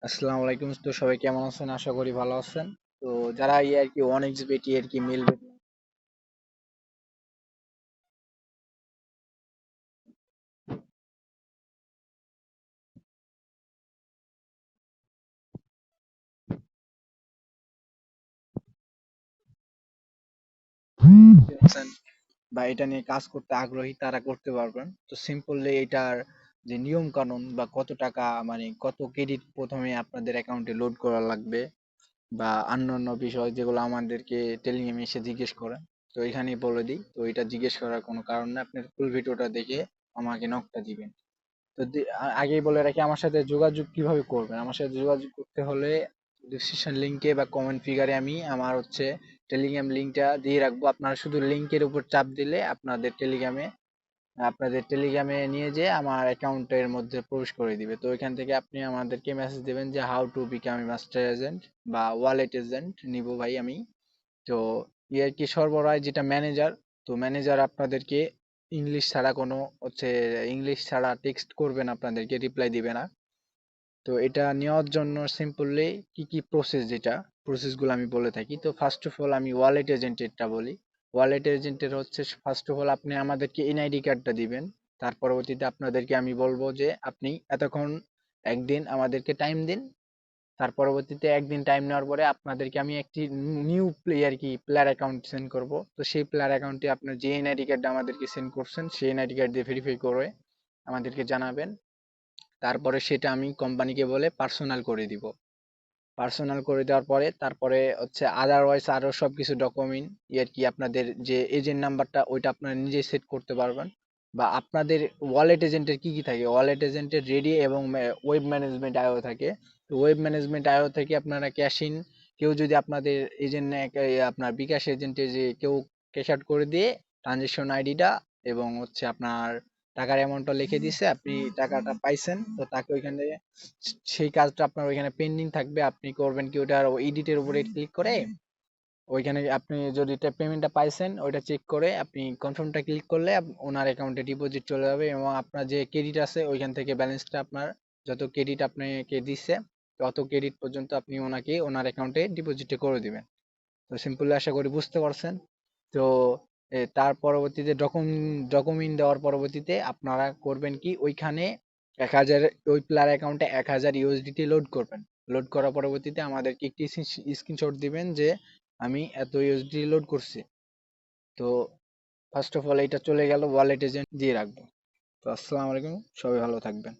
আসসালামু আলাইকুম। তো সবাই কেমন আছেন? আশা করি ভালো আছেন। তো যারা আর কি অনেক্স বেটি আর কি মেল আছেন বা এটা নিয়ে কাজ করতে আগ্রহী তারা করতে পারবেন। তো সিম্পলি এটার যে নিয়ম কানুন বা কত টাকা মানে কত ক্রেডিট প্রথমে আপনাদের অ্যাকাউন্টে লোড করা লাগবে বা অন্যান্য বিষয় যেগুলো আমাদেরকে টেলিগ্রামে এসে জিজ্ঞেস করেন, তো এখানেই বলে দিই। তো এটা জিজ্ঞেস করার কোনো কারণ না, আপনার ফুল ভিডিওটা দেখে আমাকে নকটা দিবেন। তো আগেই বলে রাখি, আমার সাথে যোগাযোগ কিভাবে করবেন। আমার সাথে যোগাযোগ করতে হলে ডিসক্রিপশন লিংকে বা কমেন্ট ফিগারে আমি আমার হচ্ছে টেলিগ্রাম লিংকটা দিয়ে রাখবো। আপনারা শুধু লিংকের উপর চাপ দিলে আপনাদের টেলিগ্রামে নিয়ে যেয়ে আমার অ্যাকাউন্টের মধ্যে প্রবেশ করে দিবে। তো এখান থেকে আপনি আমাদেরকে মেসেজ দেবেন যে how to become a master agent বা ওয়ালেট এজেন্ট নিব ভাই আমি। তো ইয়ার কি সরবরাহ যেটা ম্যানেজার, তো ম্যানেজার আপনাদেরকে ইংলিশ ছাড়া কোনো হচ্ছে ইংলিশ ছাড়া টেক্সট করবেন, আপনাদেরকে রিপ্লাই দিবে না। তো এটা নেওয়ার জন্য সিম্পলি কি কি প্রসেস, যেটা প্রসেসগুলো আমি বলে থাকি। তো ফার্স্ট অফ অল আমি ওয়ালেট এজেন্টেরটা বলি। ওয়ালেট এজেন্টের হচ্ছে ফার্স্ট অফ অল আপনি আমাদেরকে এনআইডি কার্ডটা দিবেন। তার পরবর্তীতে আপনাদেরকে আমি বলবো যে আপনি এতক্ষণ একদিন আমাদেরকে টাইম দিন। তার পরবর্তীতে একদিন টাইম নেওয়ার পরে আপনাদেরকে আমি একটি নিউ প্লেয়ার কি প্লেয়ার অ্যাকাউন্ট সেন্ড করব। তো সেই প্লেয়ার অ্যাকাউন্টে আপনার যে এনআইডি কার্ডটা আমাদেরকে সেন্ড করছেন সেই এনআইডি কার্ড দিয়ে ভেরিফাই করে আমাদেরকে জানাবেন। তারপরে সেটা আমি কোম্পানিকে বলে পার্সোনাল করে দিব। পার্সোনাল করে দেওয়ার পরে তারপরে হচ্ছে আদারওয়াইজ আরো সবকিছু ডকুমেন্ট ইয়ার কি আপনাদের যে এজেন্ট নাম্বারটা ওইটা আপনারা নিজেই সেট করতে পারবেন। বা আপনাদের ওয়ালেট এজেন্টের কি কি থাকে, ওয়ালেট এজেন্টের রেডি এবং ওয়েব ম্যানেজমেন্ট আইও থাকে। তো ওয়েব ম্যানেজমেন্ট আইও থেকে আপনারা ক্যাশ ইন, কেউ যদি আপনাদের এজেন্ট আপনার বিকাশ এজেন্টে যে কেউ ক্যাশ আউট করে দিয়ে ট্রানজেকশন আইডিটা এবং হচ্ছে আপনার টাকার অ্যামাউন্টটা লিখে দিছে, আপনি টাকাটা পাইছেন, তো তাকে ওইখানে সেই কাজটা আপনার ওইখানে পেন্ডিং থাকবে। আপনি করবেন কি, ওটার এডিটের উপরে ক্লিক করে ওইখানে আপনি যদি পেমেন্টটা পাইছেন ওইটা চেক করে আপনি কনফার্মটা ক্লিক করলে ওনার অ্যাকাউন্টে ডিপোজিট চলে যাবে এবং আপনার যে ক্রেডিট আছে ওইখান থেকে ব্যালেন্সটা আপনার যত ক্রেডিট আপনাকে দিচ্ছে তত ক্রেডিট পর্যন্ত আপনি ওনাকে ওনার অ্যাকাউন্টে ডিপোজিট করে দিবেন। তো সিম্পলি আশা করি বুঝতে পারছেন। তো তার পরবর্তীতে ডকুমেন্ট দেওয়ার পরবর্তীতে আপনারা করবেন কি, ওইখানে 1,000 ওই প্লেয়ার অ্যাকাউন্টে 1,000 ইউএসডিটি লোড করবেন। লোড করার পরবর্তীতে আমাদেরকে একটি স্ক্রিনশট দিবেন যে আমি এত ইউএসডি লোড করছি। তো ফার্স্ট অফ অল এটা চলে গেল ওয়ালেট এজেন্ট দিয়ে রাখবো। তো আসসালামু আলাইকুম, সবাই ভালো থাকবেন।